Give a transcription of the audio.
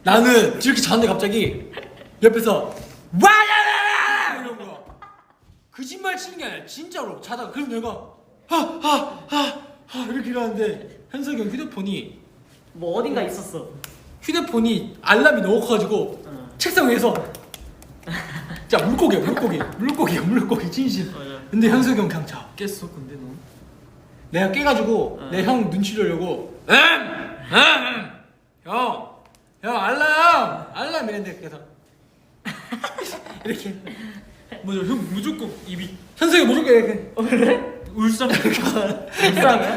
나는 이렇게 자는데 갑자기 옆에서 와야야야 이런 거야. 거짓말 치는 게 아니라 진짜로 자다가. 그래서 내가 이렇게 일어났는데 현석이 형 휴대폰이 뭐 어딘가 있었어. 휴대폰이 알람이 너무 커가지고 책상 위에서 자 물고기 진심. 맞아. 근데 현석이 형 그냥 자. 깼어 근데 너. 내가 깨가지고 내 형 눈치 주려고 형 알람 이랬는데 그래서 이렇게 맞아 형 무조건 입이 현석이 무조건 이렇게 그래? 울상. 불쌍해.